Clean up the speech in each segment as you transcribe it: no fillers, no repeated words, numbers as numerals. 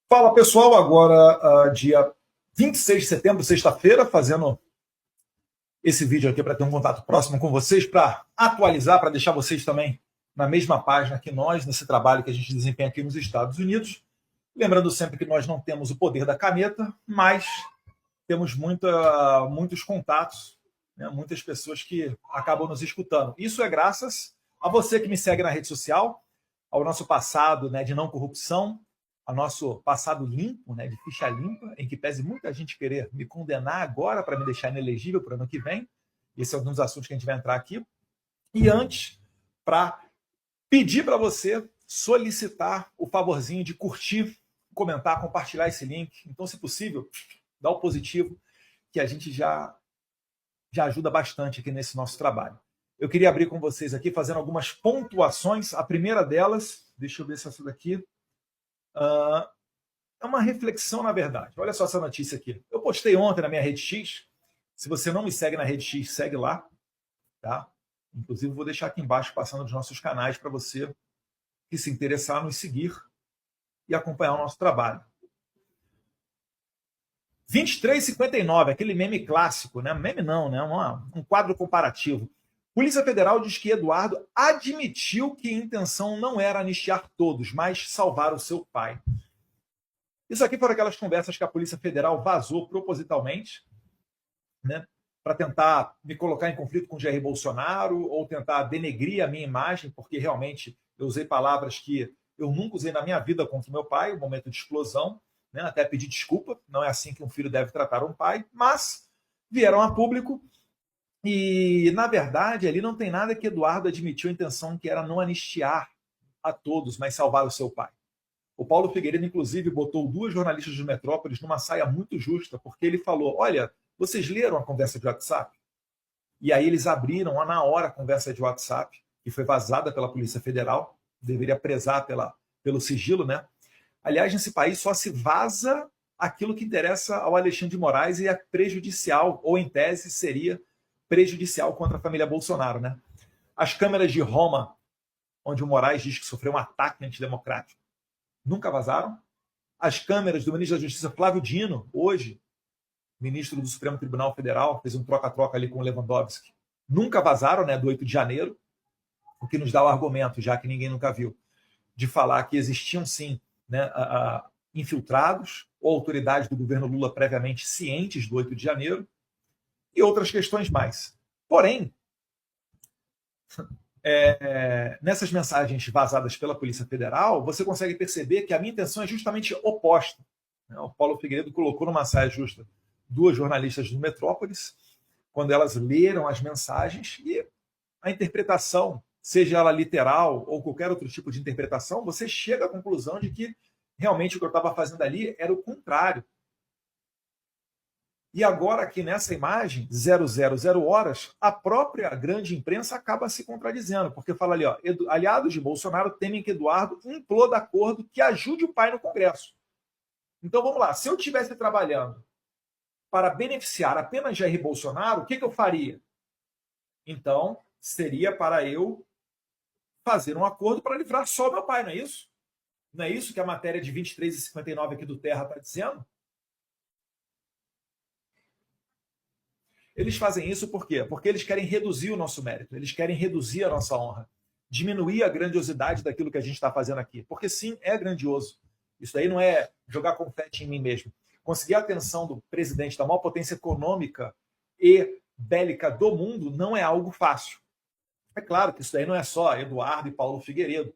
Fala pessoal, agora dia 26 de setembro, sexta-feira, fazendo esse vídeo aqui para ter um contato próximo com vocês, para atualizar, para deixar vocês também na mesma página que nós, nesse trabalho que a gente desempenha aqui nos Estados Unidos. Lembrando sempre que nós não temos o poder da caneta, mas temos muitos contatos, né, muitas pessoas que acabam nos escutando. Isso é graças a você que me segue na rede social, ao nosso passado, né, de não corrupção, ao nosso passado limpo, né, de ficha limpa, em que pese muita gente querer me condenar agora para me deixar inelegível para o ano que vem. Esse é um dos assuntos que a gente vai entrar aqui. E antes, para pedir para você solicitar o favorzinho de curtir, comentar, compartilhar esse link. Então, se possível, dá o positivo, que a gente já ajuda bastante aqui nesse nosso trabalho. Eu queria abrir com vocês aqui, fazendo algumas pontuações. A primeira delas, deixa eu ver se essa daqui, é uma reflexão, na verdade. Olha só essa notícia aqui. Eu postei ontem na minha Rede X. Se você não me segue na Rede X, segue lá. Tá? Inclusive, vou deixar aqui embaixo, passando os nossos canais, para você que se interessar, nos seguir e acompanhar o nosso trabalho. 23,59, aquele meme clássico, né? Meme não, né? Um quadro comparativo. Polícia Federal diz que Eduardo admitiu que a intenção não era anistiar todos, mas salvar o seu pai. Isso aqui foram aquelas conversas que a Polícia Federal vazou propositalmente, né, para tentar me colocar em conflito com o Jair Bolsonaro ou tentar denegrir a minha imagem, porque realmente eu usei palavras que eu nunca usei na minha vida contra o meu pai, o momento de explosão, né, até pedir desculpa, não é assim que um filho deve tratar um pai, mas vieram a público e, na verdade, ali não tem nada que Eduardo admitiu a intenção que era não anistiar a todos, mas salvar o seu pai. O Paulo Figueiredo, inclusive, botou duas jornalistas de Metrópolis numa saia muito justa, porque ele falou, olha, vocês leram a conversa de WhatsApp? E aí eles abriram na hora a conversa de WhatsApp, que foi vazada pela Polícia Federal, deveria prezar pelo sigilo, né? Aliás, nesse país só se vaza aquilo que interessa ao Alexandre de Moraes e é prejudicial, ou em tese seria prejudicial contra a família Bolsonaro, né? As câmeras de Roma, onde o Moraes diz que sofreu um ataque antidemocrático, nunca vazaram. As câmeras do ministro da Justiça, Flávio Dino, hoje, ministro do Supremo Tribunal Federal, fez um troca-troca ali com o Lewandowski, nunca vazaram, né, do 8 de janeiro, o que nos dá o argumento, já que ninguém nunca viu, de falar que existiam sim, né, infiltrados ou autoridades do governo Lula previamente cientes do 8 de janeiro e outras questões mais. Porém, nessas mensagens vazadas pela Polícia Federal, você consegue perceber que a minha intenção é justamente oposta. O Paulo Figueiredo colocou numa saia justa duas jornalistas do Metrópolis, quando elas leram as mensagens, e a interpretação, seja ela literal ou qualquer outro tipo de interpretação, você chega à conclusão de que realmente o que eu estava fazendo ali era o contrário. E agora aqui nessa imagem, 000 horas, a própria grande imprensa acaba se contradizendo, porque fala ali, ó, aliados de Bolsonaro temem que Eduardo imploda acordo que ajude o pai no Congresso. Então vamos lá, se eu estivesse trabalhando para beneficiar apenas Jair Bolsonaro, o que eu faria? Então, seria para eu fazer um acordo para livrar só o meu pai, não é isso? Não é isso que a matéria de 23,59 aqui do Terra está dizendo? Eles fazem isso por quê? Porque eles querem reduzir o nosso mérito, eles querem reduzir a nossa honra, diminuir a grandiosidade daquilo que a gente está fazendo aqui. Porque sim, é grandioso. Isso aí não é jogar confete em mim mesmo. Conseguir a atenção do presidente da maior potência econômica e bélica do mundo não é algo fácil. É claro que isso daí não é só Eduardo e Paulo Figueiredo.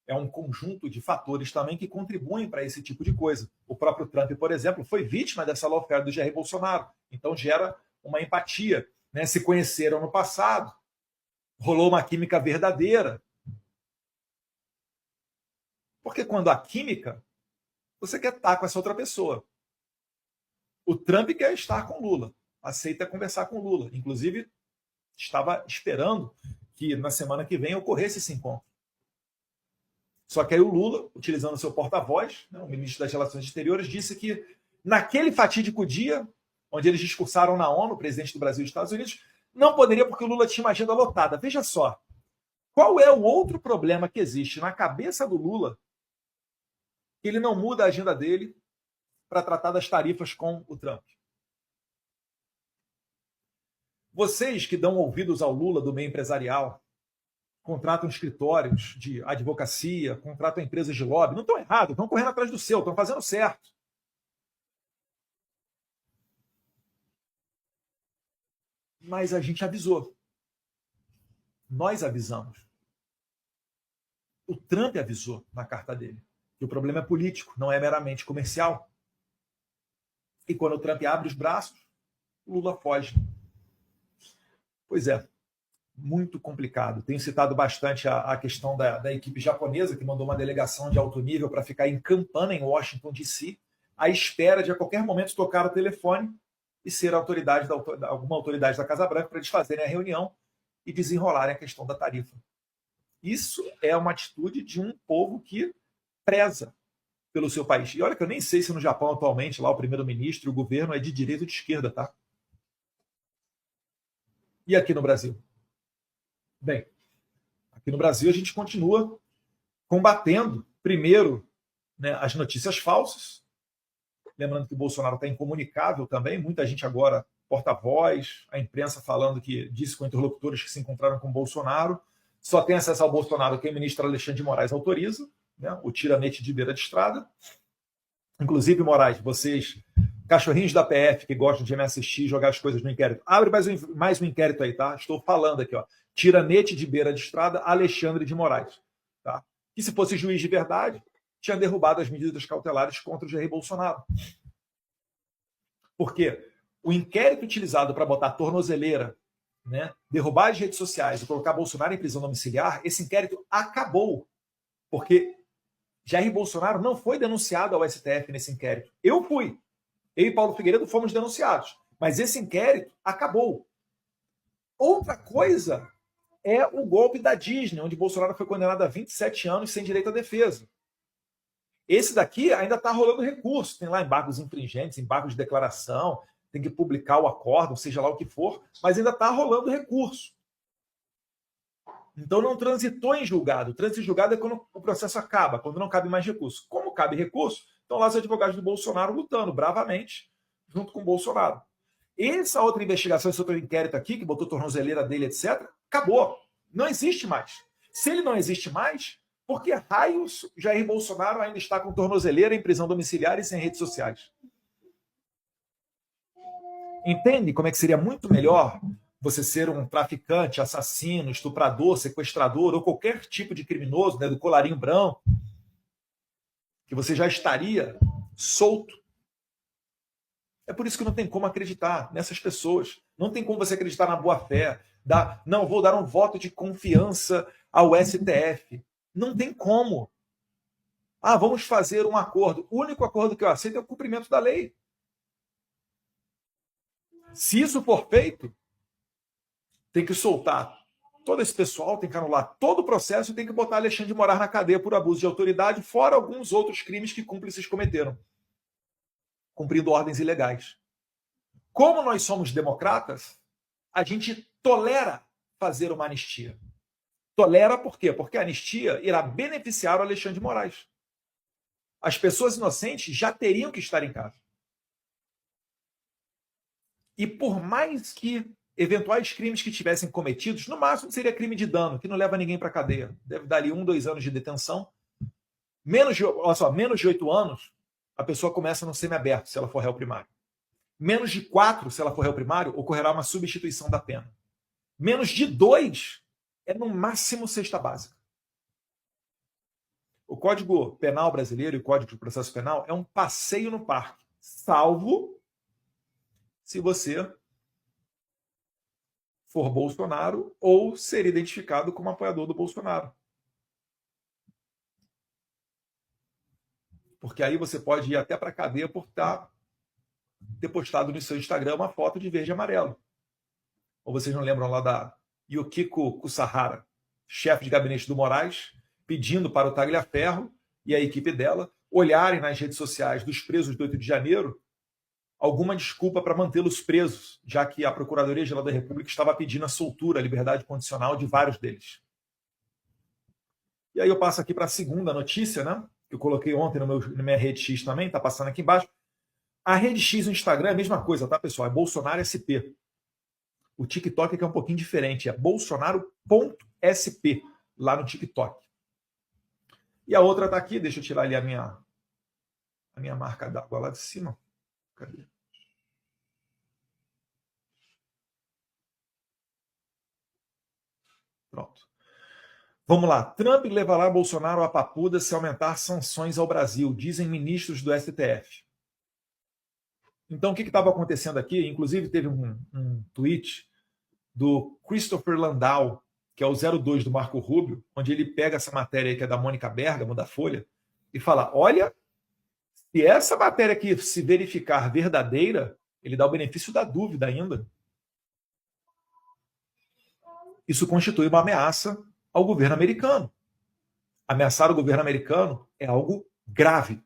É um conjunto de fatores também que contribuem para esse tipo de coisa. O próprio Trump, por exemplo, foi vítima dessa lawfare do Jair Bolsonaro. Então gera uma empatia. Né? Se conheceram no passado, rolou uma química verdadeira. Porque quando há química, você quer estar com essa outra pessoa. O Trump quer estar com Lula, aceita conversar com Lula. Inclusive, estava esperando que na semana que vem ocorresse esse encontro. Só que aí o Lula, utilizando seu porta-voz, né, o ministro das Relações Exteriores, disse que naquele fatídico dia, onde eles discursaram na ONU, o presidente do Brasil e dos Estados Unidos, não poderia porque o Lula tinha uma agenda lotada. Veja só, qual é o outro problema que existe na cabeça do Lula que ele não muda a agenda dele para tratar das tarifas com o Trump. Vocês que dão ouvidos ao Lula do meio empresarial, contratam escritórios de advocacia, contratam empresas de lobby, não estão errados, estão correndo atrás do seu, estão fazendo certo. Mas a gente avisou. Nós avisamos. O Trump avisou na carta dele que o problema é político, não é meramente comercial. E quando o Trump abre os braços, o Lula foge. Pois é, muito complicado. Tenho citado bastante a questão da equipe japonesa, que mandou uma delegação de alto nível para ficar em Campana, em Washington, D.C., à espera de a qualquer momento tocar o telefone e ser alguma autoridade da Casa Branca para eles fazerem a reunião e desenrolarem a questão da tarifa. Isso é uma atitude de um povo que preza pelo seu país. E olha que eu nem sei se no Japão atualmente lá o primeiro-ministro, o governo é de direita ou de esquerda, tá? E aqui no Brasil? Bem, aqui no Brasil a gente continua combatendo, primeiro, né, as notícias falsas. Lembrando que o Bolsonaro está incomunicável também, muita gente agora porta-voz, a imprensa falando que disse com interlocutores que se encontraram com o Bolsonaro. Só tem acesso ao Bolsonaro quem o ministro Alexandre de Moraes autoriza, né, o tiranete de beira de estrada. Inclusive, Moraes, vocês, cachorrinhos da PF que gostam de me assistir e jogar as coisas no inquérito, abre mais um inquérito aí, tá? Estou falando aqui, ó. Tiranete de beira de estrada, Alexandre de Moraes. Tá? Que se fosse juiz de verdade, tinha derrubado as medidas cautelares contra o Jair Bolsonaro. Porque o inquérito utilizado para botar tornozeleira, né, derrubar as redes sociais e colocar Bolsonaro em prisão domiciliar, esse inquérito acabou. Porque Jair Bolsonaro não foi denunciado ao STF nesse inquérito. Eu fui. Eu e Paulo Figueiredo fomos denunciados. Mas esse inquérito acabou. Outra coisa é o golpe da Disney, onde Bolsonaro foi condenado a 27 anos sem direito à defesa. Esse daqui ainda está rolando recurso. Tem lá embargos infringentes, embargos de declaração, tem que publicar o acórdão, seja lá o que for, mas ainda está rolando recurso. Então não transitou em julgado. O trânsito em julgado é quando o processo acaba, quando não cabe mais recurso. Como cabe recurso, estão lá os advogados do Bolsonaro lutando bravamente junto com o Bolsonaro. Essa outra investigação, esse outro inquérito aqui, que botou tornozeleira dele, etc., acabou. Não existe mais. Se ele não existe mais, por que raios Jair Bolsonaro ainda está com tornozeleira em prisão domiciliar e sem redes sociais? Entende como é que seria muito melhor você ser um traficante, assassino, estuprador, sequestrador ou qualquer tipo de criminoso, né, do colarinho branco, que você já estaria solto? É por isso que não tem como acreditar nessas pessoas. Não tem como você acreditar na boa-fé. Não, vou dar um voto de confiança ao STF. Não tem como. Ah, vamos fazer um acordo. O único acordo que eu aceito é o cumprimento da lei. Se isso for feito, tem que soltar todo esse pessoal, tem que anular todo o processo e tem que botar Alexandre de Moraes na cadeia por abuso de autoridade, fora alguns outros crimes que cúmplices cometeram, cumprindo ordens ilegais. Como nós somos democratas, a gente tolera fazer uma anistia. Tolera por quê? Porque a anistia irá beneficiar o Alexandre de Moraes. As pessoas inocentes já teriam que estar em casa. E por mais que eventuais crimes que tivessem cometidos, no máximo seria crime de dano, que não leva ninguém para a cadeia. Deve dar ali 1, 2 anos de detenção. Menos de 8 anos, a pessoa começa no semiaberto, se ela for réu primário. Menos de 4, se ela for réu primário, ocorrerá uma substituição da pena. Menos de 2, é no máximo cesta básica. O Código Penal brasileiro e o Código de Processo Penal é um passeio no parque, salvo se você for Bolsonaro ou ser identificado como apoiador do Bolsonaro. Porque aí você pode ir até para a cadeia por ter postado no seu Instagram uma foto de verde e amarelo. Ou vocês não lembram lá da Yukiko Kusahara, chefe de gabinete do Moraes, pedindo para o Tagliaferro e a equipe dela olharem nas redes sociais dos presos do 8 de janeiro alguma desculpa para mantê-los presos, já que a Procuradoria-Geral da República estava pedindo a soltura, a liberdade condicional de vários deles. E aí eu passo aqui para a segunda notícia, né, que eu coloquei ontem na minha rede X também, está passando aqui embaixo. A rede X no Instagram é a mesma coisa, tá, pessoal? É Bolsonaro SP. O TikTok é que é um pouquinho diferente, é bolsonaro.sp, lá no TikTok. E a outra está aqui, deixa eu tirar ali a minha marca d'água lá de cima. Cadê? Pronto. Vamos lá. Trump levará Bolsonaro à papuda se aumentar sanções ao Brasil, dizem ministros do STF. Então, o que estava acontecendo aqui? Inclusive, teve um tweet do Christopher Landau, que é o 02 do Marco Rubio, onde ele pega essa matéria aí, que é da Mônica Bergamo, da Folha, e fala, olha, se essa matéria aqui se verificar verdadeira, ele dá o benefício da dúvida ainda. Isso constitui uma ameaça ao governo americano. Ameaçar o governo americano é algo grave.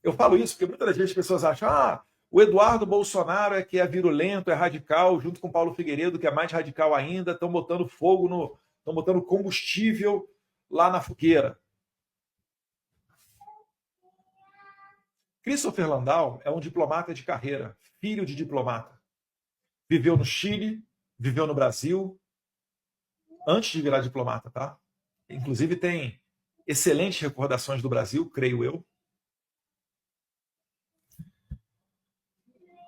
Eu falo isso porque muitas vezes as pessoas acham o Eduardo Bolsonaro é que é virulento, é radical, junto com Paulo Figueiredo, que é mais radical ainda, estão botando fogo, estão botando combustível lá na fogueira. Christopher Landau é um diplomata de carreira, filho de diplomata. Viveu no Chile, viveu no Brasil, antes de virar diplomata, tá? Inclusive tem excelentes recordações do Brasil, creio eu.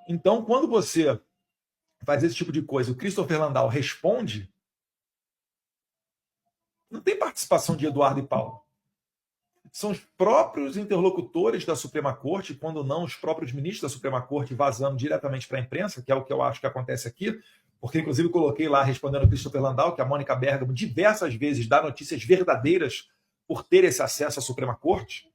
Então, quando você faz esse tipo de coisa, o Christopher Landau responde, não tem participação de Eduardo e Paulo. São os próprios interlocutores da Suprema Corte, quando não os próprios ministros da Suprema Corte, vazando diretamente para a imprensa, que é o que eu acho que acontece aqui, porque inclusive coloquei lá, respondendo ao Christopher Landau, que a Mônica Bergamo diversas vezes dá notícias verdadeiras por ter esse acesso à Suprema Corte.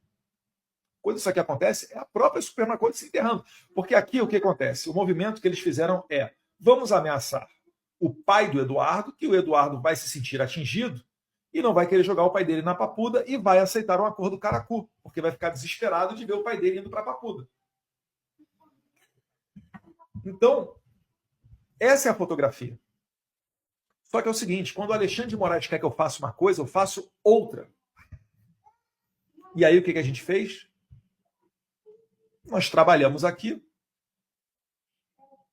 Quando isso aqui acontece, é a própria Suprema Corte se enterrando. Porque aqui o que acontece? O movimento que eles fizeram é, vamos ameaçar o pai do Eduardo, que o Eduardo vai se sentir atingido, e não vai querer jogar o pai dele na papuda e vai aceitar um acordo caracu, porque vai ficar desesperado de ver o pai dele indo para a papuda. Então, essa é a fotografia. Só que é o seguinte, quando o Alexandre de Moraes quer que eu faça uma coisa, eu faço outra. E aí o que a gente fez? Nós trabalhamos aqui,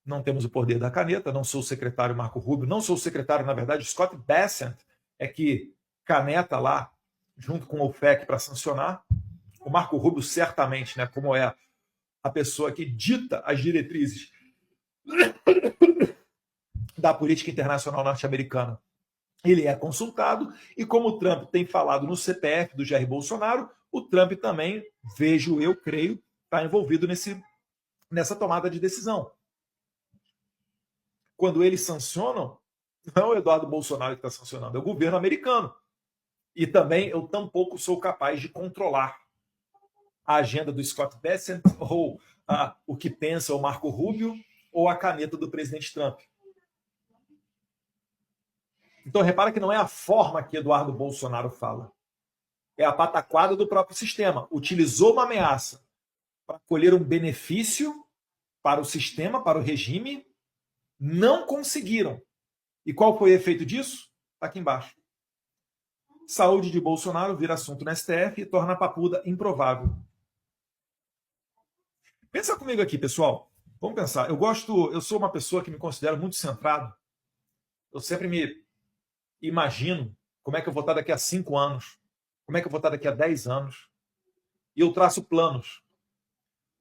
não temos o poder da caneta, não sou o secretário Marco Rubio, não sou o secretário, na verdade, Scott Bessent é que caneta lá, junto com o OFAC, para sancionar. O Marco Rubio, certamente, né, como é a pessoa que dita as diretrizes da política internacional norte-americana, ele é consultado, e como o Trump tem falado no CPF do Jair Bolsonaro, o Trump também, vejo eu, creio, está envolvido nessa tomada de decisão. Quando eles sancionam, não é o Eduardo Bolsonaro que está sancionando, é o governo americano. E também eu tampouco sou capaz de controlar a agenda do Scott Bessent ou o que pensa o Marco Rubio ou a caneta do presidente Trump. Então repara que não é a forma que Eduardo Bolsonaro fala. É a pataquada do próprio sistema. Utilizou uma ameaça para colher um benefício para o sistema, para o regime, não conseguiram. E qual foi o efeito disso? Está aqui embaixo. Saúde de Bolsonaro vira assunto no STF e torna a papuda improvável. Pensa comigo aqui, pessoal. Vamos pensar. Eu sou uma pessoa que me considero muito centrado. Eu sempre me imagino como é que eu vou estar daqui a 5 anos, como é que eu vou estar daqui a 10 anos. E eu traço planos.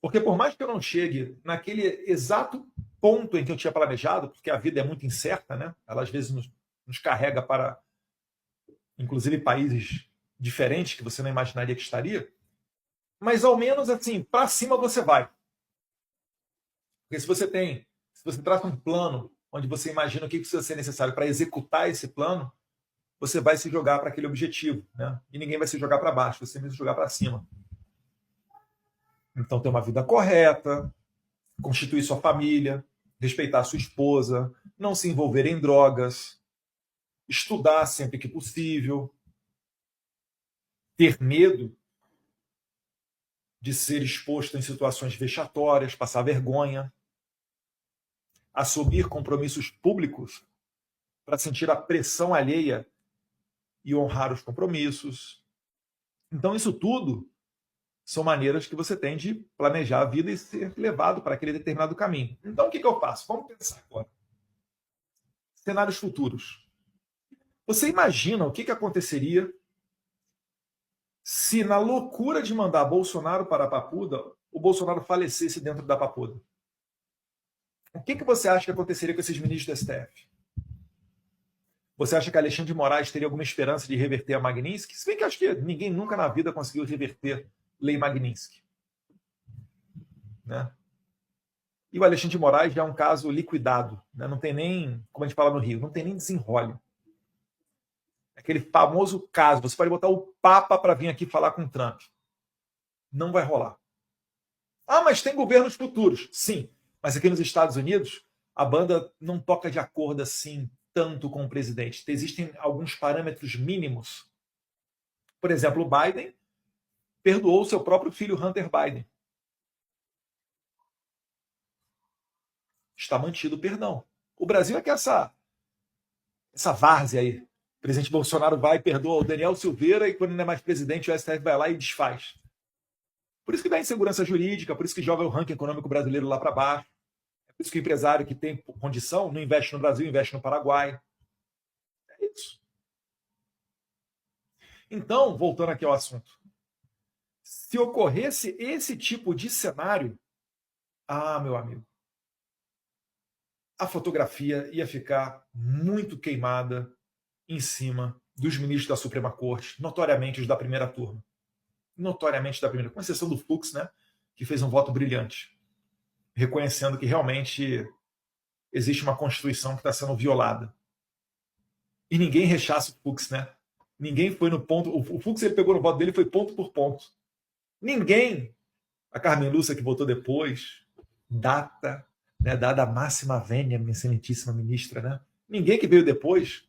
Porque por mais que eu não chegue naquele exato ponto em que eu tinha planejado, porque a vida é muito incerta, né? Ela às vezes nos carrega para, inclusive, países diferentes que você não imaginaria que estaria. Mas ao menos assim, para cima você vai. Porque se você traça um plano onde você imagina o que precisa ser necessário para executar esse plano, você vai se jogar para aquele objetivo, né? E ninguém vai se jogar para baixo, você vai se jogar para cima. Então, ter uma vida correta, constituir sua família, respeitar sua esposa, não se envolver em drogas, estudar sempre que possível, ter medo de ser exposto em situações vexatórias, passar vergonha, assumir compromissos públicos para sentir a pressão alheia e honrar os compromissos, Então, isso tudo são maneiras que você tem de planejar a vida e ser levado para aquele determinado caminho. Então, o que eu faço? Vamos pensar agora. Cenários futuros. Você imagina o que aconteceria se, na loucura de mandar Bolsonaro para a Papuda, o Bolsonaro falecesse dentro da Papuda? O que você acha que aconteceria com esses ministros do STF? Você acha que Alexandre de Moraes teria alguma esperança de reverter a Magnitsky? Se bem que acho que ninguém nunca na vida conseguiu reverter Lei Magnitsky. Né? E o Alexandre de Moraes já é um caso liquidado. Né? Não tem nem, como a gente fala no Rio, não tem nem desenrole. Aquele famoso caso, você pode botar o Papa para vir aqui falar com o Trump. Não vai rolar. Ah, mas tem governos futuros. Sim, mas aqui nos Estados Unidos, a banda não toca de acordo assim tanto com o presidente. Existem alguns parâmetros mínimos. Por exemplo, o Biden perdoou o seu próprio filho Hunter Biden. Está mantido o perdão. O Brasil é que essa várzea aí. O presidente Bolsonaro vai e perdoa o Daniel Silveira e quando não é mais presidente, o STF vai lá e desfaz. Por isso que dá insegurança jurídica, por isso que joga o ranking econômico brasileiro lá para baixo. É por isso que o empresário que tem condição não investe no Brasil, investe no Paraguai. É isso. Então, voltando aqui ao assunto. Se ocorresse esse tipo de cenário, meu amigo, a fotografia ia ficar muito queimada em cima dos ministros da Suprema Corte, notoriamente os da primeira turma. Notoriamente da primeira, com exceção do Fux, né, que fez um voto brilhante, reconhecendo que realmente existe uma Constituição que está sendo violada. E ninguém rechaça o Fux, né? Ninguém foi no ponto. O Fux ele pegou no voto dele e foi ponto por ponto. Ninguém, a Carmen Lúcia que votou depois, dada a máxima vênia, minha excelentíssima ministra, né? Ninguém que veio depois,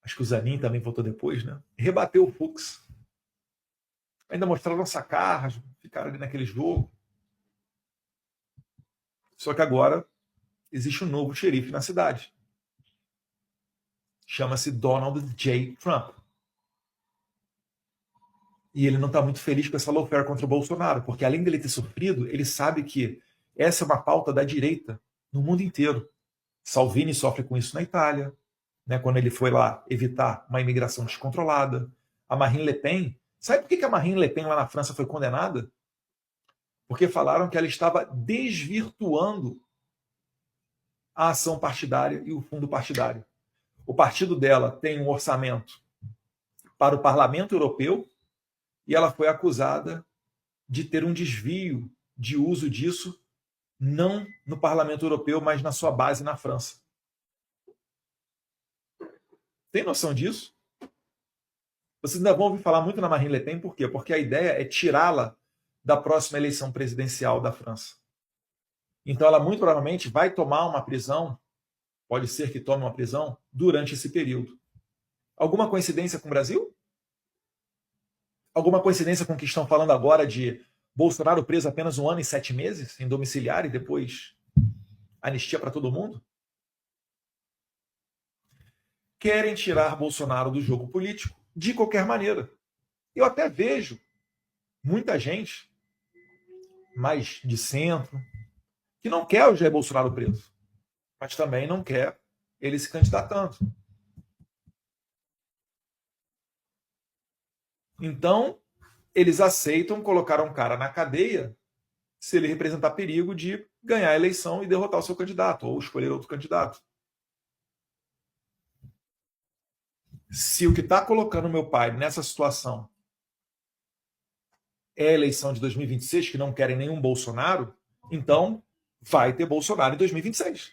acho que o Zanin também votou depois, né? Rebateu o Fux. Ainda mostraram sacarras, ficaram ali naquele jogo. Só que agora existe um novo xerife na cidade. Chama-se Donald J. Trump. E ele não está muito feliz com essa lawfare contra o Bolsonaro, porque além dele ter sofrido, ele sabe que essa é uma pauta da direita no mundo inteiro. Salvini sofre com isso na Itália, né, quando ele foi lá evitar uma imigração descontrolada. A Marine Le Pen, sabe por que a Marine Le Pen lá na França foi condenada? Porque falaram que ela estava desvirtuando a ação partidária e o fundo partidário. O partido dela tem um orçamento para o Parlamento Europeu e ela foi acusada de ter um desvio de uso disso, não no Parlamento Europeu, mas na sua base na França. Tem noção disso? Vocês ainda vão ouvir falar muito na Marine Le Pen, por quê? Porque a ideia é tirá-la da próxima eleição presidencial da França. Então ela muito provavelmente vai tomar uma prisão, pode ser que tome uma prisão, durante esse período. Alguma coincidência com o Brasil? Alguma coincidência com o que estão falando agora de Bolsonaro preso apenas 1 ano e 7 meses, em domiciliar, e depois anistia para todo mundo? Querem tirar Bolsonaro do jogo político de qualquer maneira. Eu até vejo muita gente mais de centro que não quer o Jair Bolsonaro preso, mas também não quer ele se candidatando. Então, eles aceitam colocar um cara na cadeia se ele representar perigo de ganhar a eleição e derrotar o seu candidato, ou escolher outro candidato. Se o que está colocando meu pai nessa situação é a eleição de 2026, que não querem nenhum Bolsonaro, então vai ter Bolsonaro em 2026.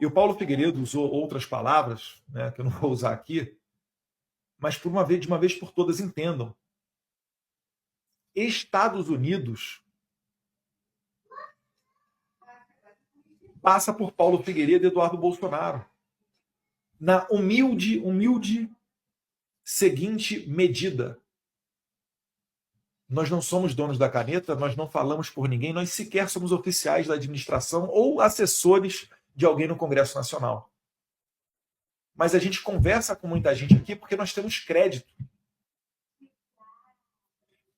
E o Paulo Figueiredo usou outras palavras, né, que eu não vou usar aqui, mas de uma vez por todas entendam. Estados Unidos passa por Paulo Figueiredo e Eduardo Bolsonaro. Na humilde seguinte medida. Nós não somos donos da caneta, nós não falamos por ninguém, nós sequer somos oficiais da administração ou assessores de alguém no Congresso Nacional. Mas a gente conversa com muita gente aqui porque nós temos crédito.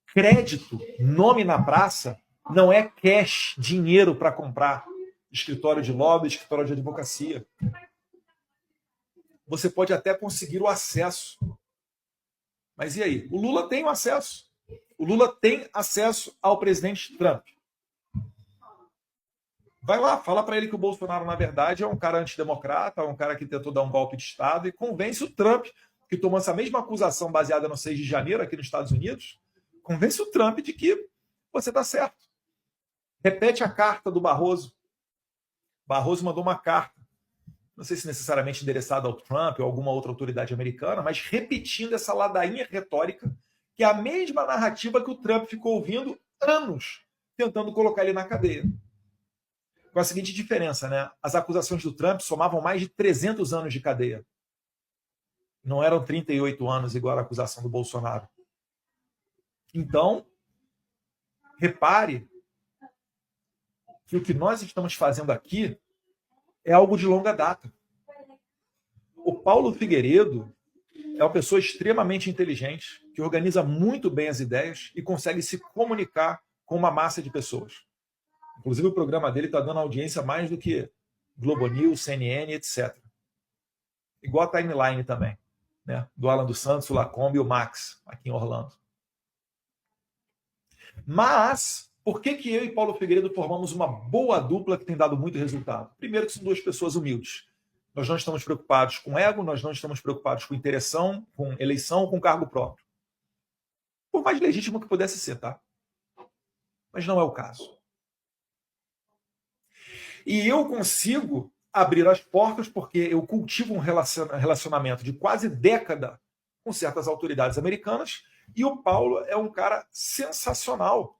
Crédito, nome na praça, não é cash, dinheiro para comprar escritório de lobby, escritório de advocacia. Você pode até conseguir o acesso. Mas e aí? O Lula tem o acesso. O Lula tem acesso ao presidente Trump. Vai lá, fala para ele que o Bolsonaro, na verdade, é um cara antidemocrata, um cara que tentou dar um golpe de Estado, e convence o Trump, que tomou essa mesma acusação baseada no 6 de janeiro aqui nos Estados Unidos, convence o Trump de que você está certo. Repete a carta do Barroso. Barroso mandou uma carta, não sei se necessariamente endereçada ao Trump ou alguma outra autoridade americana, mas repetindo essa ladainha retórica, que é a mesma narrativa que o Trump ficou ouvindo anos, tentando colocar ele na cadeia. Com a seguinte diferença, né? As acusações do Trump somavam mais de 300 anos de cadeia. Não eram 38 anos igual a acusação do Bolsonaro. Então, repare que o que nós estamos fazendo aqui é algo de longa data. O Paulo Figueiredo é uma pessoa extremamente inteligente, que organiza muito bem as ideias e consegue se comunicar com uma massa de pessoas. Inclusive, o programa dele está dando audiência mais do que Globo News, CNN, etc. Igual a Timeline também, né? Do Alan dos Santos, o Lacombe e o Max, aqui em Orlando. Mas, por que eu e Paulo Figueiredo formamos uma boa dupla que tem dado muito resultado? Primeiro que são duas pessoas humildes. Nós não estamos preocupados com ego, nós não estamos preocupados com interação, com eleição, com cargo próprio. Por mais legítimo que pudesse ser, tá? Mas não é o caso. E eu consigo abrir as portas porque eu cultivo um relacionamento de quase década com certas autoridades americanas e o Paulo é um cara sensacional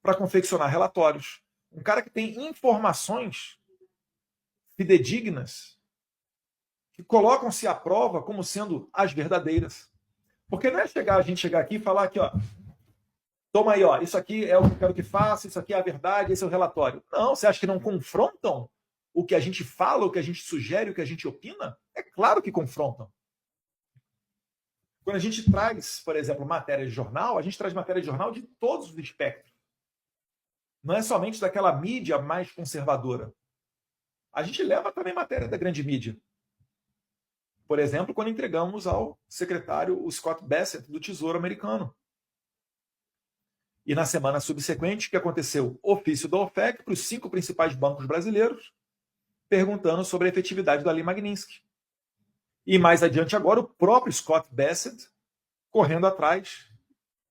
para confeccionar relatórios. Um cara que tem informações fidedignas que colocam-se à prova como sendo as verdadeiras. Porque não é a gente chegar aqui e falar aqui, ó, toma aí, ó, isso aqui é o que eu quero que faça, isso aqui é a verdade, esse é o relatório. Não, você acha que não confrontam o que a gente fala, o que a gente sugere, o que a gente opina? É claro que confrontam. Quando a gente traz, por exemplo, matéria de jornal, a gente traz matéria de jornal de todos os espectros. Não é somente daquela mídia mais conservadora. A gente leva também matéria da grande mídia. Por exemplo, quando entregamos ao secretário o Scott Bessent do Tesouro americano. E na semana subsequente, que aconteceu ofício da OFAC para os 5 principais bancos brasileiros, perguntando sobre a efetividade da Lei Magnitsky. E mais adiante agora, o próprio Scott Bessent correndo atrás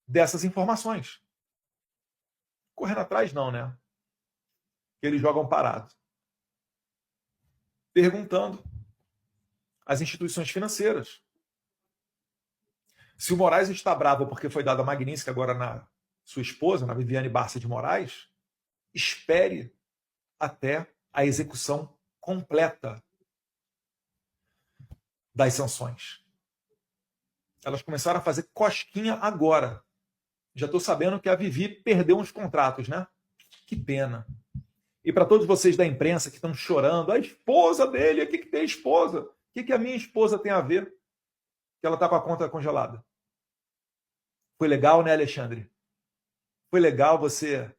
dessas informações. Correndo atrás não, né? Eles jogam parado. Perguntando às instituições financeiras se o Moraes está bravo porque foi dada a Magnitsky agora na sua esposa, na Viviane Barça de Moraes, espere até a execução completa das sanções. Elas começaram a fazer cosquinha agora. Já estou sabendo que a Vivi perdeu uns contratos, né? Que pena. E para todos vocês da imprensa que estão chorando, a esposa dele, o que tem a esposa? O que a minha esposa tem a ver? Que ela está com a conta congelada. Foi legal, né, Alexandre? Foi legal você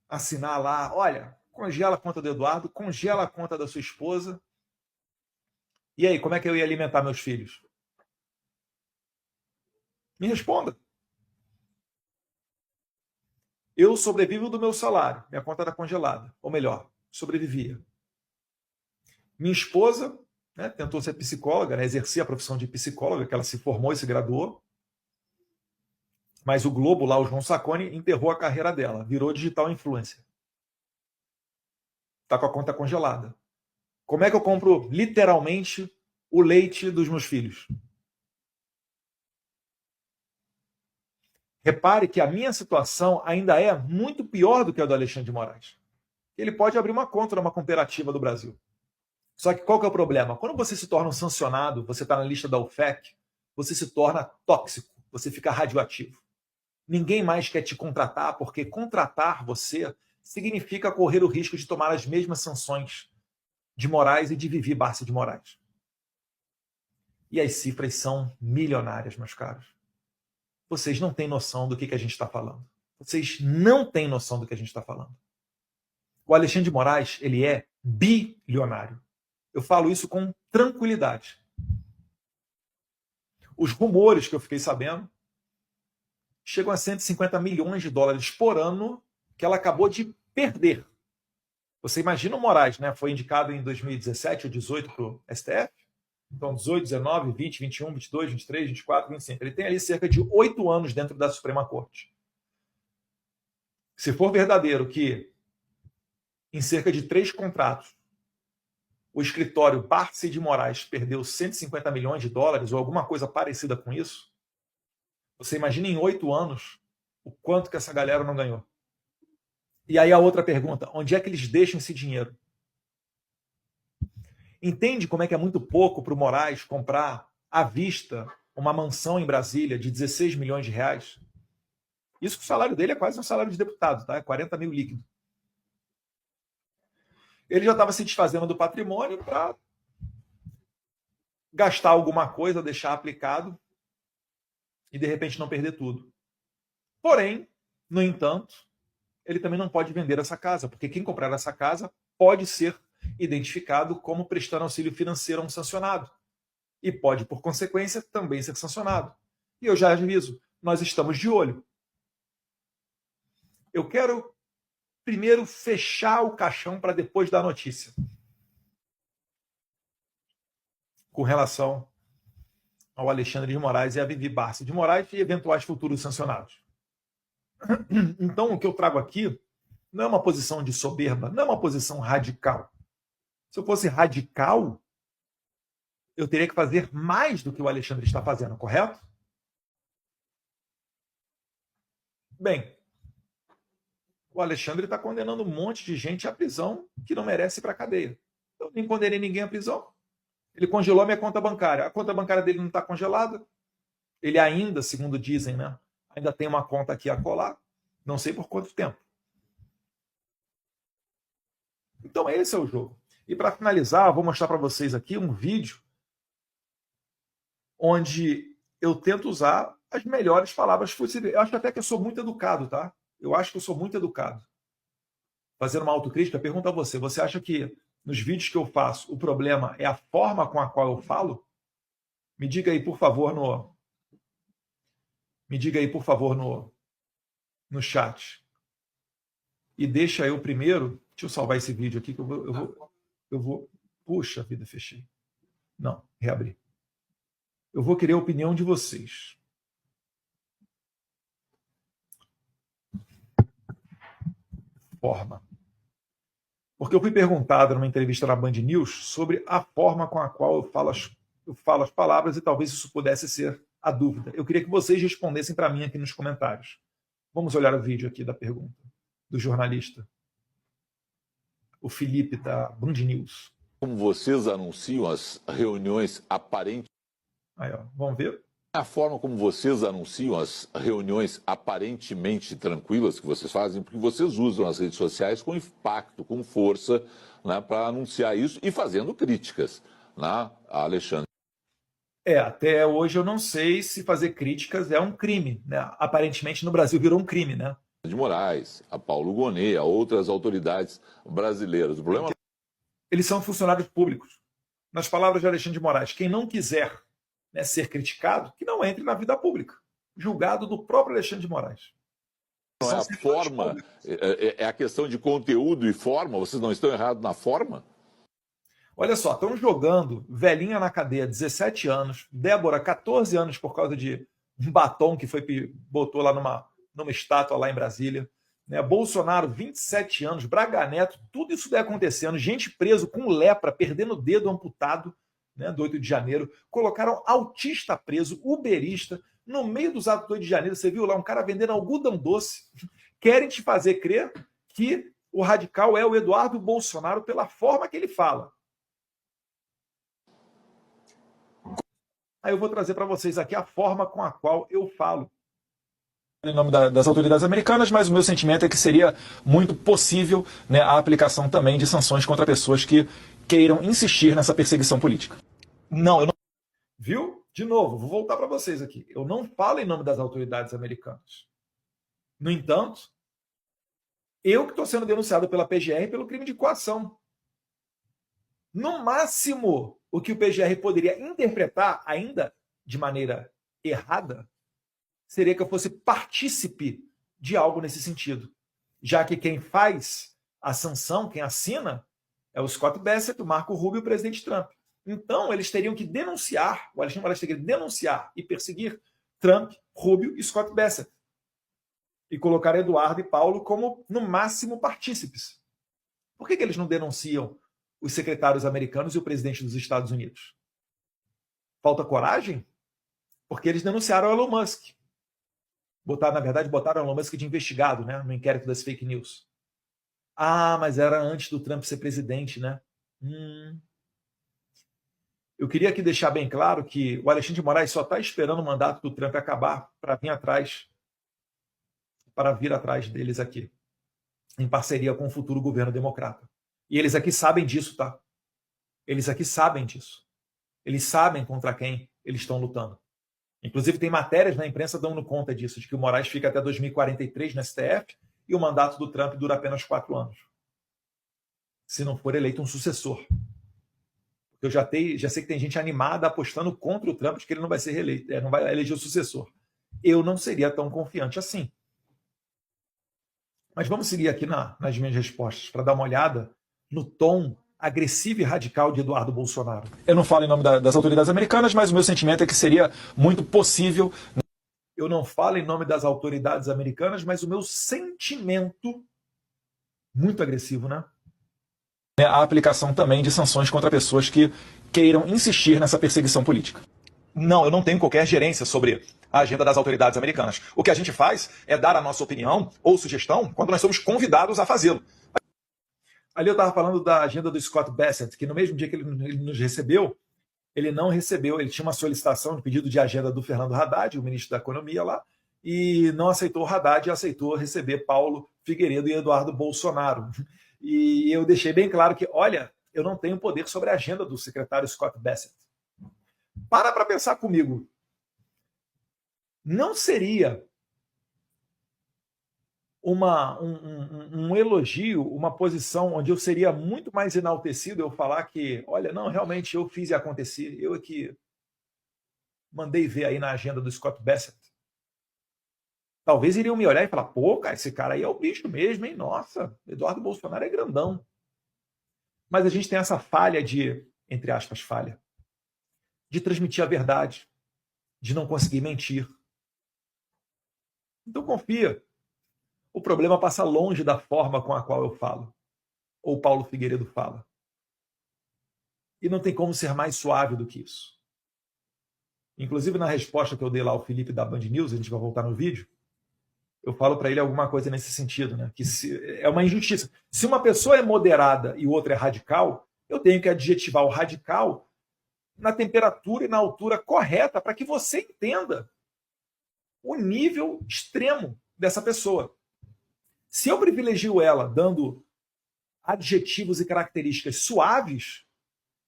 assinar lá, olha, congela a conta do Eduardo, congela a conta da sua esposa. E aí, como é que eu ia alimentar meus filhos? Me responda. Eu sobrevivo do meu salário, minha conta está congelada. Ou melhor, sobrevivia. Minha esposa, né, tentou ser psicóloga, né, exercia a profissão de psicóloga, que ela se formou e se graduou. Mas o Globo, lá, o João Sacconi, enterrou a carreira dela, virou digital influencer. Está com a conta congelada. Como é que eu compro, literalmente, o leite dos meus filhos? Repare que a minha situação ainda é muito pior do que a do Alexandre de Moraes. Ele pode abrir uma conta numa cooperativa do Brasil. Só que qual que é o problema? Quando você se torna um sancionado, você está na lista da OFAC, você se torna tóxico, você fica radioativo. Ninguém mais quer te contratar, porque contratar você significa correr o risco de tomar as mesmas sanções de Moraes e de Vivi Barça de Moraes. E as cifras são milionárias, meus caros. Vocês não têm noção do que a gente está falando. Vocês não têm noção do que a gente está falando. O Alexandre de Moraes, ele é bilionário. Eu falo isso com tranquilidade. Os rumores que eu fiquei sabendo chegam a 150 milhões de dólares por ano que ela acabou de perder. Você imagina o Moraes, né? Foi indicado em 2017 ou 2018 para o STF. Então, 18, 19, 20, 21, 22, 23, 24, 25. Ele tem ali cerca de 8 anos dentro da Suprema Corte. Se for verdadeiro que em cerca de 3 contratos o escritório Barsi de Moraes perdeu 150 milhões de dólares ou alguma coisa parecida com isso, você imagina em 8 anos o quanto que essa galera não ganhou. E aí a outra pergunta, onde é que eles deixam esse dinheiro? Entende como é que é muito pouco para o Moraes comprar à vista uma mansão em Brasília de 16 milhões de reais? Isso que o salário dele é quase um salário de deputado, tá? É 40 mil líquido. Ele já estava se desfazendo do patrimônio para gastar alguma coisa, deixar aplicado e de repente não perder tudo. Porém, no entanto, ele também não pode vender essa casa, porque quem comprar essa casa pode ser identificado como prestando auxílio financeiro a um sancionado. E pode, por consequência, também ser sancionado. E eu já aviso, nós estamos de olho. Eu quero primeiro fechar o caixão para depois dar notícia. Com relação ao Alexandre de Moraes e a Vivi Barsi de Moraes e eventuais futuros sancionados. Então, o que eu trago aqui não é uma posição de soberba, não é uma posição radical. Se eu fosse radical, eu teria que fazer mais do que o Alexandre está fazendo, correto? Bem, o Alexandre está condenando um monte de gente à prisão que não merece ir para a cadeia. Eu nem condenei ninguém à prisão. Ele congelou a minha conta bancária. A conta bancária dele não está congelada. Ele ainda, segundo dizem, né, ainda tem uma conta aqui a colar. Não sei por quanto tempo. Então esse é o jogo. E para finalizar, vou mostrar para vocês aqui um vídeo onde eu tento usar as melhores palavras possíveis. Eu acho até que eu sou muito educado, tá? Eu acho que eu sou muito educado. Fazendo uma autocrítica, pergunto a você, você acha que nos vídeos que eu faço o problema é a forma com a qual eu falo? Me diga aí, por favor, no chat. E deixa eu primeiro... Deixa eu salvar esse vídeo aqui que eu vou... Puxa vida, fechei. Não, reabri. Eu vou querer a opinião de vocês. Forma. Porque eu fui perguntado numa entrevista na Band News sobre a forma com a qual eu falo as palavras e talvez isso pudesse ser a dúvida. Eu queria que vocês respondessem para mim aqui nos comentários. Vamos olhar o vídeo aqui da pergunta do jornalista. O Felipe da Band News. Como vocês anunciam as reuniões aparentes... Aí, ó, vamos ver? A forma como vocês anunciam as reuniões aparentemente tranquilas que vocês fazem, porque vocês usam as redes sociais com impacto, com força, né, para anunciar isso e fazendo críticas, né, a Alexandre. Até hoje eu não sei se fazer críticas é um crime, né? Aparentemente no Brasil virou um crime, né? De Moraes, a Paulo Gonet, a outras autoridades brasileiras. O problema... Eles são funcionários públicos. Nas palavras de Alexandre de Moraes, quem não quiser, né, ser criticado, que não entre na vida pública. Julgado do próprio Alexandre de Moraes. Não é a forma, é a questão de conteúdo e forma. Vocês não estão errados na forma? Olha só, estão jogando velhinha na cadeia, 17 anos, Débora, 14 anos por causa de um batom que botou lá numa estátua lá em Brasília. Né? Bolsonaro, 27 anos, Braga Neto, tudo isso daí acontecendo. Gente preso com lepra, perdendo o dedo amputado, né, do 8 de janeiro. Colocaram autista preso, uberista, no meio dos atos do 8 de janeiro. Você viu lá um cara vendendo algodão doce. Querem te fazer crer que o radical é o Eduardo Bolsonaro pela forma que ele fala. Aí eu vou trazer para vocês aqui a forma com a qual eu falo. Em nome das autoridades americanas, mas o meu sentimento é que seria muito possível, né, a aplicação também de sanções contra pessoas que queiram insistir nessa perseguição política. Viu? De novo, vou voltar para vocês aqui. Eu não falo em nome das autoridades americanas. No entanto, eu que estou sendo denunciado pela PGR pelo crime de coação. No máximo, o que o PGR poderia interpretar, ainda de maneira errada, seria que eu fosse partícipe de algo nesse sentido. Já que quem faz a sanção, quem assina, é o Scott Bassett, o Marco Rubio e o presidente Trump. Então, eles teriam que denunciar, o Alexandre Moraes teria que denunciar e perseguir Trump, Rubio e Scott Bassett. E colocar Eduardo e Paulo como, no máximo, partícipes. Por que eles não denunciam os secretários americanos e o presidente dos Estados Unidos? Falta coragem? Porque eles denunciaram o Elon Musk. Na verdade, botaram o Elon Musk de investigado, né, no inquérito das fake news. Ah, mas era antes do Trump ser presidente, né? Eu queria aqui deixar bem claro que o Alexandre de Moraes só está esperando o mandato do Trump acabar para vir atrás deles aqui, em parceria com o futuro governo democrata. E eles aqui sabem disso, tá? Eles aqui sabem disso. Eles sabem contra quem eles estão lutando. Inclusive, tem matérias na imprensa dando conta disso, de que o Moraes fica até 2043 no STF e o mandato do Trump dura apenas 4 anos. Se não for eleito um sucessor. Eu já sei que tem gente animada apostando contra o Trump de que ele não vai ser reeleito, não vai eleger o sucessor. Eu não seria tão confiante assim. Mas vamos seguir aqui nas minhas respostas para dar uma olhada no tom agressivo e radical de Eduardo Bolsonaro. Eu não falo em nome das autoridades americanas, mas o meu sentimento é que seria muito possível. Eu não falo em nome das autoridades americanas, mas o meu sentimento, muito agressivo, né? É a aplicação também de sanções contra pessoas que queiram insistir nessa perseguição política. Não, eu não tenho qualquer gerência sobre a agenda das autoridades americanas. O que a gente faz é dar a nossa opinião ou sugestão quando nós somos convidados a fazê-lo. Ali eu estava falando da agenda do Scott Bassett, que no mesmo dia que ele nos recebeu, ele não recebeu, ele tinha uma solicitação de pedido de agenda do Fernando Haddad, o ministro da Economia lá, e não aceitou o Haddad e aceitou receber Paulo Figueiredo e Eduardo Bolsonaro. E eu deixei bem claro que, olha, eu não tenho poder sobre a agenda do secretário Scott Bassett. Para pensar comigo. Não seria um elogio, uma posição onde eu seria muito mais enaltecido eu falar que, olha, não, realmente eu fiz e acontecer, eu é que mandei ver aí na agenda do Scott Bassett. Talvez iriam me olhar e falar, pô, cara, esse cara aí é o bicho mesmo, hein? Nossa, Eduardo Bolsonaro é grandão. Mas a gente tem essa falha de, entre aspas, falha, de transmitir a verdade, de não conseguir mentir. Então confia. O problema passa longe da forma com a qual eu falo, ou Paulo Figueiredo fala. E não tem como ser mais suave do que isso. Inclusive, na resposta que eu dei lá ao Felipe da Band News, a gente vai voltar no vídeo, eu falo para ele alguma coisa nesse sentido, né? Que é uma injustiça. Se uma pessoa é moderada e o outro é radical, eu tenho que adjetivar o radical na temperatura e na altura correta para que você entenda o nível extremo dessa pessoa. Se eu privilegio ela dando adjetivos e características suaves,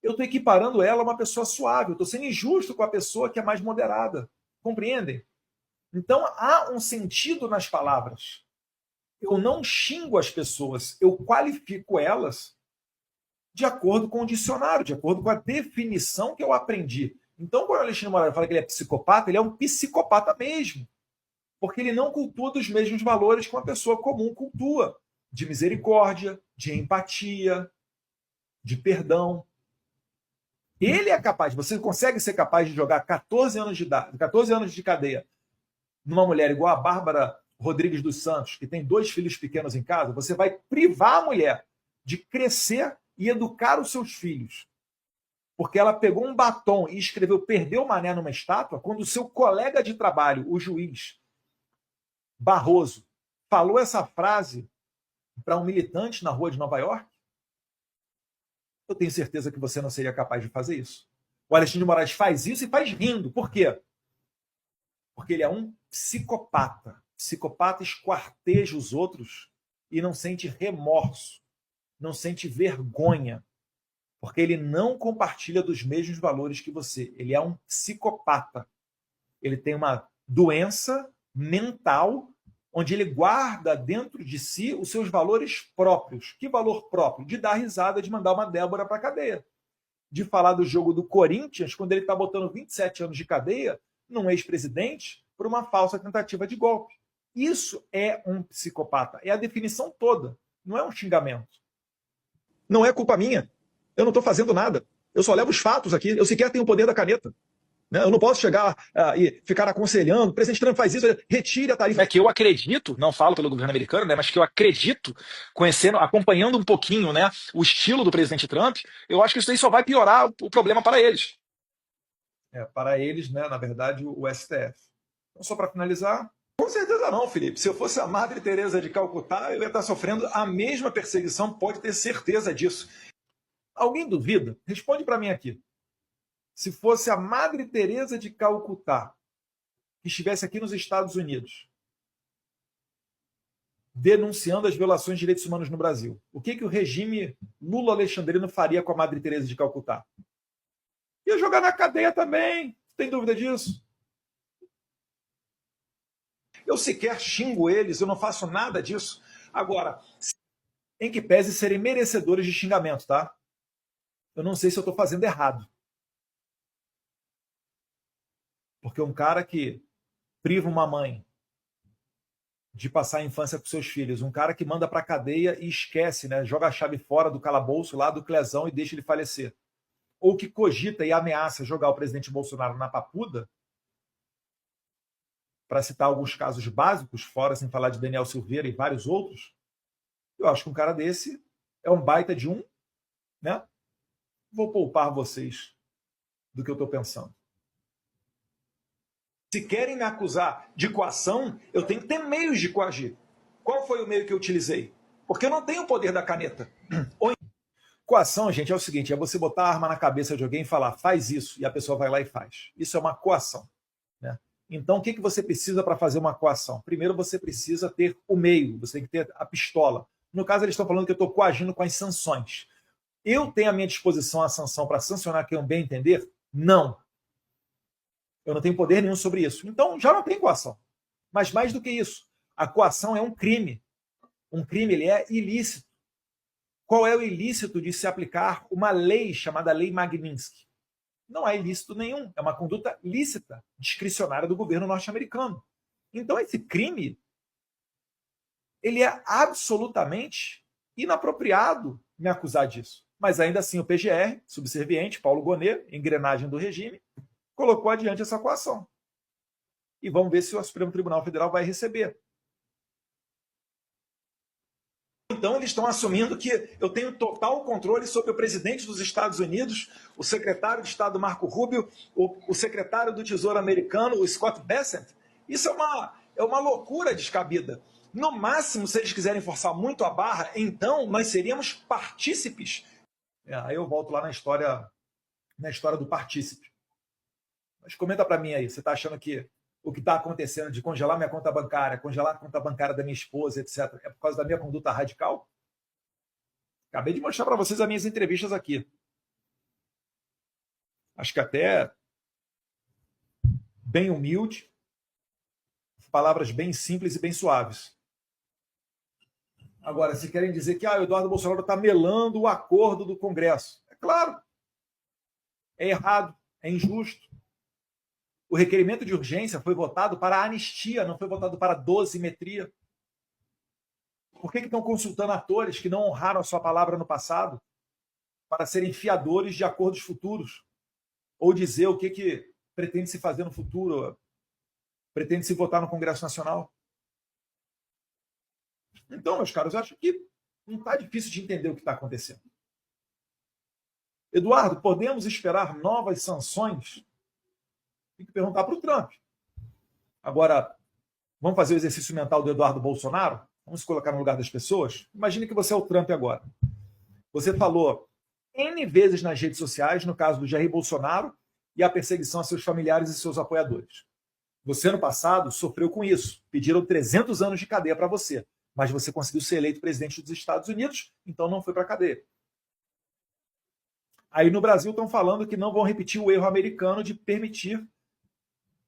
eu estou equiparando ela a uma pessoa suave. Eu estou sendo injusto com a pessoa que é mais moderada. Compreendem? Então, há um sentido nas palavras. Eu não xingo as pessoas, eu qualifico elas de acordo com o dicionário, de acordo com a definição que eu aprendi. Então, quando o Alexandre Moraes fala que ele é psicopata, ele é um psicopata mesmo. Porque ele não cultua dos mesmos valores que uma pessoa comum cultua. De misericórdia, de empatia, de perdão. Ele é capaz, você consegue ser capaz de jogar 14 anos de idade, 14 anos de cadeia numa mulher igual a Bárbara Rodrigues dos Santos, que tem 2 filhos pequenos em casa, você vai privar a mulher de crescer e educar os seus filhos. Porque ela pegou um batom e escreveu "perdeu o mané" numa estátua, quando o seu colega de trabalho, o juiz Barroso, falou essa frase para um militante na rua de Nova York, eu tenho certeza que você não seria capaz de fazer isso. O Alexandre de Moraes faz isso e faz rindo. Por quê? Porque ele é um psicopata. Psicopata esquarteja os outros e não sente remorso, não sente vergonha. Porque ele não compartilha dos mesmos valores que você. Ele é um psicopata. Ele tem uma doença mental onde ele guarda dentro de si os seus valores próprios. Que valor próprio? De dar risada, de mandar uma Débora para a cadeia. De falar do jogo do Corinthians, quando ele está botando 27 anos de cadeia num ex-presidente por uma falsa tentativa de golpe. Isso é um psicopata. É a definição toda. Não é um xingamento. Não é culpa minha. Eu não estou fazendo nada. Eu só levo os fatos aqui. Eu sequer tenho o poder da caneta. Eu não posso chegar e ficar aconselhando, o presidente Trump faz isso, retire a tarifa. É que eu acredito, não falo pelo governo americano, né, mas que eu acredito, conhecendo, acompanhando um pouquinho, né, o estilo do presidente Trump, eu acho que isso aí só vai piorar o problema para eles. Para eles, né, na verdade, o STF. Então, só para finalizar, com certeza não, Felipe. Se eu fosse a Madre Teresa de Calcutá, eu ia estar sofrendo a mesma perseguição, pode ter certeza disso. Alguém duvida? Responde para mim aqui. Se fosse a Madre Teresa de Calcutá, que estivesse aqui nos Estados Unidos, denunciando as violações de direitos humanos no Brasil, o que o regime Lula-Alexandrino faria com a Madre Teresa de Calcutá? Ia jogar na cadeia também, tem dúvida disso? Eu sequer xingo eles, eu não faço nada disso. Agora, em que pese serem merecedores de xingamento, tá? Eu não sei se eu estou fazendo errado. Porque um cara que priva uma mãe de passar a infância com seus filhos, um cara que manda para a cadeia e esquece, né, joga a chave fora do calabouço lá do Clezão e deixa ele falecer, ou que cogita e ameaça jogar o presidente Bolsonaro na papuda, para citar alguns casos básicos, fora sem falar de Daniel Silveira e vários outros, eu acho que um cara desse é um baita de um, né? Vou poupar vocês do que eu estou pensando. Se querem me acusar de coação, eu tenho que ter meios de coagir. Qual foi o meio que eu utilizei? Porque eu não tenho o poder da caneta. Coação, gente, é o seguinte, é você botar a arma na cabeça de alguém e falar, faz isso, e a pessoa vai lá e faz. Isso é uma coação. Né? Então, o que você precisa para fazer uma coação? Primeiro, você precisa ter o meio, você tem que ter a pistola. No caso, eles estão falando que eu estou coagindo com as sanções. Eu tenho à minha disposição a sanção para sancionar quem eu bem entender? Não. Eu não tenho poder nenhum sobre isso. Então, já não tem coação. Mas mais do que isso, a coação é um crime. Um crime, ele é ilícito. Qual é o ilícito de se aplicar uma lei chamada Lei Magnitsky? Não há ilícito nenhum. É uma conduta lícita, discricionária do governo norte-americano. Então, esse crime, ele é absolutamente inapropriado me acusar disso. Mas ainda assim, o PGR, subserviente, Paulo Gonet, engrenagem do regime, colocou adiante essa coação. E vamos ver se o Supremo Tribunal Federal vai receber. Então, eles estão assumindo que eu tenho total controle sobre o presidente dos Estados Unidos, o secretário de Estado Marco Rubio, o secretário do Tesouro americano, o Scott Bessent. Isso é uma loucura descabida. No máximo, se eles quiserem forçar muito a barra, então nós seríamos partícipes. Aí eu volto lá na história do partícipe. Mas comenta para mim aí, você está achando que o que está acontecendo de congelar minha conta bancária, congelar a conta bancária da minha esposa, etc., é por causa da minha conduta radical? Acabei de mostrar para vocês as minhas entrevistas aqui. Acho que até bem humilde, palavras bem simples e bem suaves. Agora, se querem dizer que o Eduardo Bolsonaro está melando o acordo do Congresso, é claro, é errado, é injusto. O requerimento de urgência foi votado para a anistia, não foi votado para a dosimetria. Por que estão consultando atores que não honraram a sua palavra no passado para serem fiadores de acordos futuros? Ou dizer o que pretende se fazer no futuro, pretende se votar no Congresso Nacional? Então, meus caros, eu acho que não está difícil de entender o que está acontecendo. Eduardo, podemos esperar novas sanções? Tem que perguntar para o Trump. Agora, vamos fazer o exercício mental do Eduardo Bolsonaro? Vamos se colocar no lugar das pessoas? Imagine que você é o Trump agora. Você falou N vezes nas redes sociais, no caso do Jair Bolsonaro, e a perseguição a seus familiares e seus apoiadores. Você, no passado, sofreu com isso. Pediram 300 anos de cadeia para você, mas você conseguiu ser eleito presidente dos Estados Unidos, então não foi para a cadeia. Aí no Brasil estão falando que não vão repetir o erro americano de permitir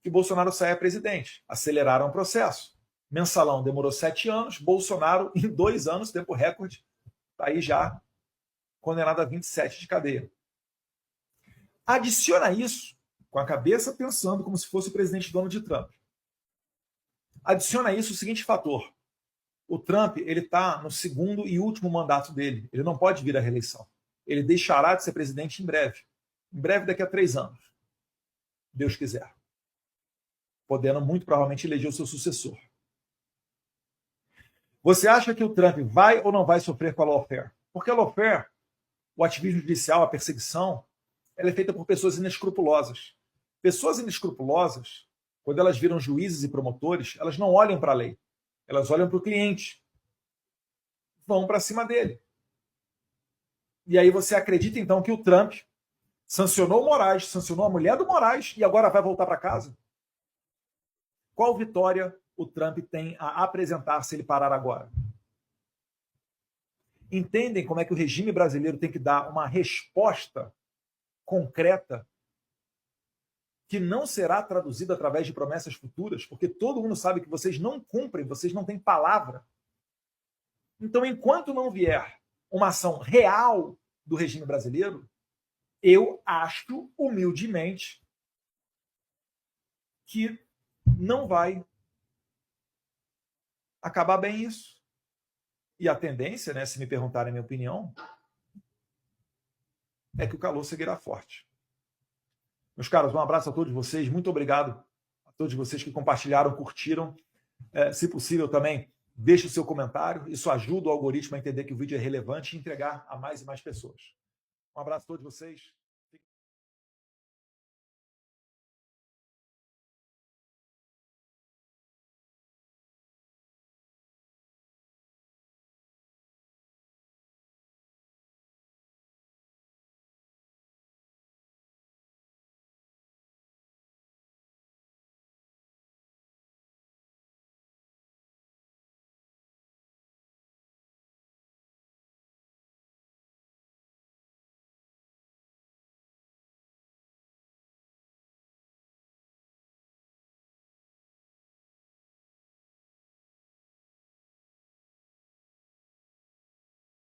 que Bolsonaro saia presidente. Aceleraram o processo. Mensalão demorou 7 anos, Bolsonaro, em 2 anos, tempo recorde, está aí já condenado a 27 de cadeia. Adiciona isso, com a cabeça pensando como se fosse o presidente Donald Trump. Adiciona isso o seguinte fator. O Trump está no segundo e último mandato dele. Ele não pode vir à reeleição. Ele deixará de ser presidente em breve. Em breve, daqui a 3 anos. Deus quiser. Podendo, muito provavelmente, eleger o seu sucessor. Você acha que o Trump vai ou não vai sofrer com a lawfare? Porque a lawfare, o ativismo judicial, a perseguição, ela é feita por pessoas inescrupulosas. Pessoas inescrupulosas, quando elas viram juízes e promotores, elas não olham para a lei. Elas olham para o cliente. Vão para cima dele. E aí você acredita, então, que o Trump sancionou o Moraes, sancionou a mulher do Moraes e agora vai voltar para casa? Qual vitória o Trump tem a apresentar se ele parar agora? Entendem como é que o regime brasileiro tem que dar uma resposta concreta que não será traduzida através de promessas futuras, porque todo mundo sabe que vocês não cumprem, vocês não têm palavra. Então, enquanto não vier uma ação real do regime brasileiro, eu acho, humildemente, que não vai acabar bem isso. E a tendência, né, se me perguntarem a minha opinião, é que o calor seguirá forte. Meus caros, um abraço a todos vocês. Muito obrigado a todos vocês que compartilharam, curtiram. Se possível também, deixe o seu comentário. Isso ajuda o algoritmo a entender que o vídeo é relevante e entregar a mais e mais pessoas. Um abraço a todos vocês.